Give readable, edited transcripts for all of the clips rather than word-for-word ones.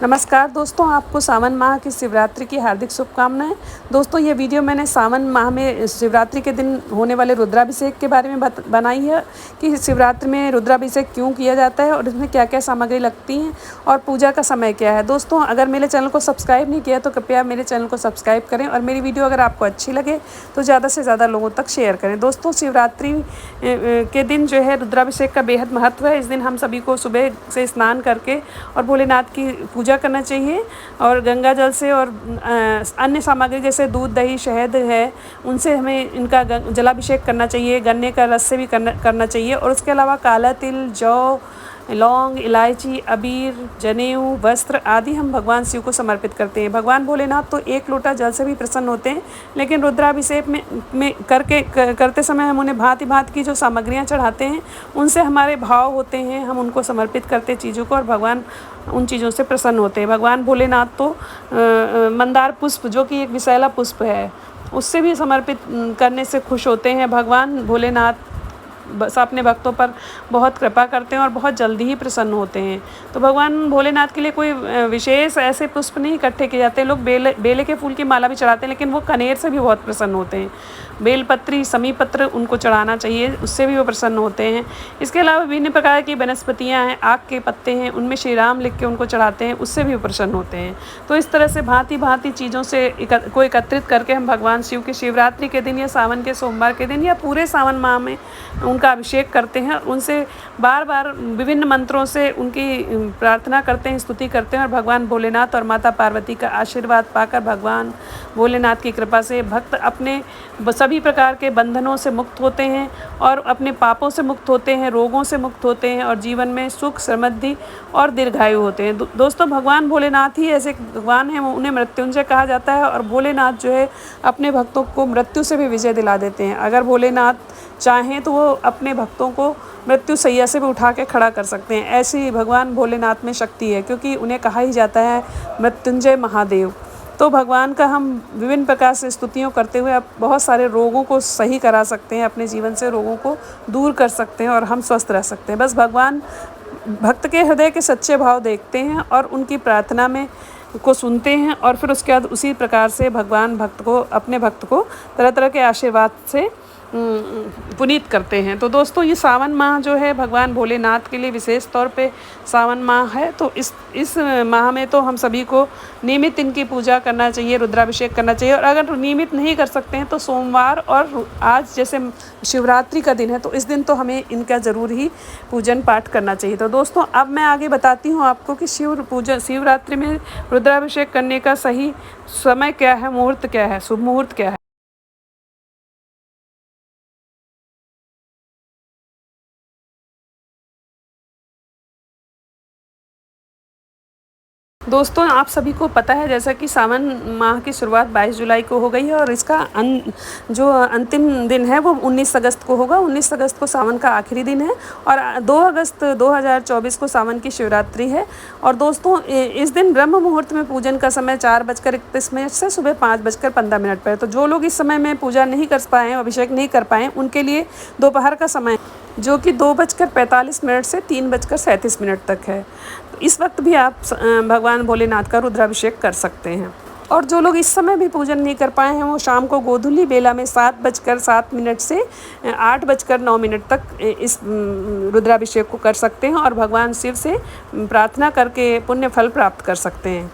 नमस्कार दोस्तों, आपको सावन माह की शिवरात्रि की हार्दिक शुभकामनाएं। दोस्तों, ये वीडियो मैंने सावन माह में शिवरात्रि के दिन होने वाले रुद्राभिषेक के बारे में बनाई है कि शिवरात्रि में रुद्राभिषेक क्यों किया जाता है और इसमें क्या क्या सामग्री लगती हैं और पूजा का समय क्या है। दोस्तों, अगर मेरे चैनल को सब्सक्राइब नहीं किया तो कृपया मेरे चैनल को सब्सक्राइब करें और मेरी वीडियो अगर आपको अच्छी लगे तो ज़्यादा से ज़्यादा लोगों तक शेयर करें। दोस्तों, शिवरात्रि के दिन जो है रुद्राभिषेक का बेहद महत्व है। इस दिन हम सभी को सुबह से स्नान करके और भोलेनाथ की पूजा करना चाहिए और गंगा जल से और अन्य सामग्री जैसे दूध, दही, शहद है, उनसे हमें इनका जलाभिषेक करना चाहिए। गन्ने का रस से भी करना चाहिए और उसके अलावा काला तिल, जौ, लौंग, इलायची, अबीर, जनेऊ, वस्त्र आदि हम भगवान शिव को समर्पित करते हैं। भगवान भोलेनाथ तो एक लोटा जल से भी प्रसन्न होते हैं, लेकिन रुद्राभिषेक में करते समय हम उन्हें भांति भांति की जो सामग्रियां चढ़ाते हैं उनसे हमारे भाव होते हैं, हम उनको समर्पित करते हैं चीज़ों को और भगवान उन चीज़ों से प्रसन्न होते हैं। भगवान भोलेनाथ तो मंदार पुष्प, जो कि एक विषैला पुष्प है, उससे भी समर्पित करने से खुश होते हैं। भगवान भोलेनाथ बस अपने भक्तों पर बहुत कृपा करते हैं और बहुत जल्दी ही प्रसन्न होते हैं। तो भगवान भोलेनाथ के लिए कोई विशेष ऐसे पुष्प नहीं इकट्ठे किए जाते हैं। लोग बेले के फूल की माला भी चढ़ाते हैं, लेकिन वो कनेर से भी बहुत प्रसन्न होते हैं। बेलपत्री, समीपत्र उनको चढ़ाना चाहिए, उससे भी वो प्रसन्न होते हैं। इसके अलावा विभिन्न प्रकार की वनस्पतियाँ हैं, आक के पत्ते हैं, उनमें श्री राम लिख के उनको चढ़ाते हैं, उससे भी वो प्रसन्न होते हैं। तो इस तरह से भांति भांति चीज़ों से को एकत्रित करके हम भगवान शिव की शिवरात्रि के दिन या सावन के सोमवार के दिन या पूरे सावन माह में उनका अभिषेक करते हैं। उनसे बार बार विभिन्न मंत्रों से उनकी प्रार्थना करते हैं, स्तुति करते हैं और भगवान भोलेनाथ और माता पार्वती का आशीर्वाद पाकर भगवान भोलेनाथ की कृपा से भक्त अपने सभी प्रकार के बंधनों से मुक्त होते हैं और अपने पापों से मुक्त होते हैं, रोगों से मुक्त होते हैं और जीवन में सुख, समृद्धि और दीर्घायु होते हैं। दोस्तों, भगवान भोलेनाथ ही ऐसे भगवान हैं, उन्हें मृत्युंजय कहा जाता है और भोलेनाथ जो है अपने भक्तों को मृत्यु से भी विजय दिला देते हैं। अगर भोलेनाथ चाहें तो वो अपने भक्तों को मृत्यु सैया से भी उठा के खड़ा कर सकते हैं। ऐसी भगवान भोलेनाथ में शक्ति है, क्योंकि उन्हें कहा ही जाता है मृत्युंजय महादेव। तो भगवान का हम विभिन्न प्रकार से स्तुतियों करते हुए आप बहुत सारे रोगों को सही करा सकते हैं, अपने जीवन से रोगों को दूर कर सकते हैं और हम स्वस्थ रह सकते हैं। बस भगवान भक्त के हृदय के सच्चे भाव देखते हैं और उनकी प्रार्थना में को सुनते हैं और फिर उसके बाद उसी प्रकार से भगवान अपने भक्त को तरह तरह के आशीर्वाद से पुनीत करते हैं। तो दोस्तों, ये सावन माह जो है भगवान भोलेनाथ के लिए विशेष तौर पे सावन माह है। तो इस माह में तो हम सभी को नियमित इनकी पूजा करना चाहिए, रुद्राभिषेक करना चाहिए। और अगर नियमित नहीं कर सकते हैं तो सोमवार और आज जैसे शिवरात्रि का दिन है तो इस दिन तो हमें इनका ज़रूर ही पूजन पाठ करना चाहिए। तो दोस्तों, अब मैं आगे बताती हूँ आपको कि शिवरात्रि में रुद्राभिषेक करने का सही समय क्या है, मुहूर्त क्या है, शुभ मुहूर्त क्या है। दोस्तों, आप सभी को पता है जैसा कि सावन माह की शुरुआत 22 जुलाई को हो गई है और इसका जो अंतिम दिन है वो 19 अगस्त को होगा। 19 अगस्त को सावन का आखिरी दिन है और 2 अगस्त 2024 को सावन की शिवरात्रि है। और दोस्तों, इस दिन ब्रह्म मुहूर्त में पूजन का समय 4:31 से सुबह 5:15 पर है। तो जो लोग इस समय में पूजा नहीं कर पाएँ, अभिषेक नहीं कर पाएँ, उनके लिए दोपहर का समय जो कि 2:45 से 3:37 तक है। तो इस वक्त भी आप भगवान भोलेनाथ का रुद्राभिषेक कर सकते हैं। और जो लोग इस समय भी पूजन नहीं कर पाए हैं वो शाम को गोधूली बेला में 7:07 से 8:09 तक इस रुद्राभिषेक को कर सकते हैं और भगवान शिव से प्रार्थना करके पुण्य फल प्राप्त कर सकते हैं।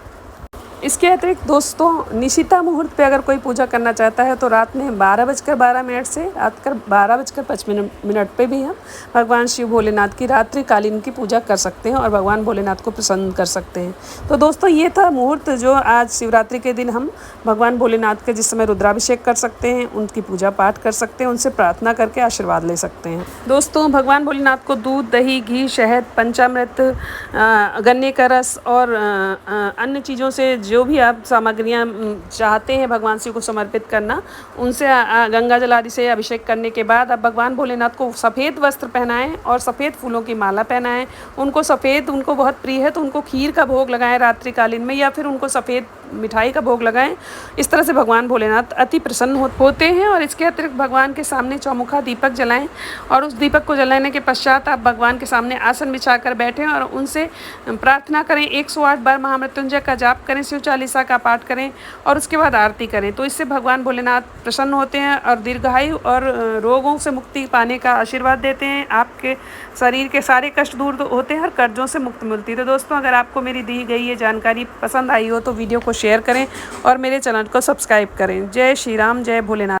इसके अतिरिक्त दोस्तों, निशिता मुहूर्त पे अगर कोई पूजा करना चाहता है तो रात में 12:12 से रात कर 12:55 पे भी हम भगवान शिव भोलेनाथ की रात्रिकालीन की पूजा कर सकते हैं और भगवान भोलेनाथ को प्रसन्न कर सकते हैं। तो दोस्तों, ये था मुहूर्त जो आज शिवरात्रि के दिन हम भगवान भोलेनाथ के जिस समय रुद्राभिषेक कर सकते हैं, उनकी पूजा पाठ कर सकते हैं, उनसे प्रार्थना करके आशीर्वाद ले सकते हैं। दोस्तों, भगवान भोलेनाथ को दूध, दही, घी, शहद, पंचामृत, गन्ने का रस और अन्य चीज़ों से जो भी आप सामग्रियाँ चाहते हैं भगवान शिव को समर्पित करना, उनसे गंगा जल आदि से अभिषेक करने के बाद आप भगवान भोलेनाथ को सफ़ेद वस्त्र पहनाएं और सफ़ेद फूलों की माला पहनाएं। उनको बहुत प्रिय है तो उनको खीर का भोग लगाएं रात्रिकालीन में, या फिर उनको सफ़ेद मिठाई का भोग लगाएं। इस तरह से भगवान भोलेनाथ अति प्रसन्न होते हैं। और इसके अतिरिक्त भगवान के सामने चौमुखा दीपक जलाएं और उस दीपक को जलाने के पश्चात आप भगवान के सामने आसन बिछाकर बैठें और उनसे प्रार्थना करें। 108 बार महामृत्युंजय का जाप करें, शिव चालीसा का पाठ करें और उसके बाद आरती करें। तो इससे भगवान भोलेनाथ प्रसन्न होते हैं और दीर्घायु और रोगों से मुक्ति पाने का आशीर्वाद देते हैं। आपके शरीर के सारे कष्ट दूर होते हैं और कर्जों से मुक्ति मिलती है। तो दोस्तों, अगर आपको मेरी दी गई ये जानकारी पसंद आई हो तो वीडियो को शेयर करें और मेरे चैनल को सब्सक्राइब करें। जय श्री राम, जय भोलेनाथ।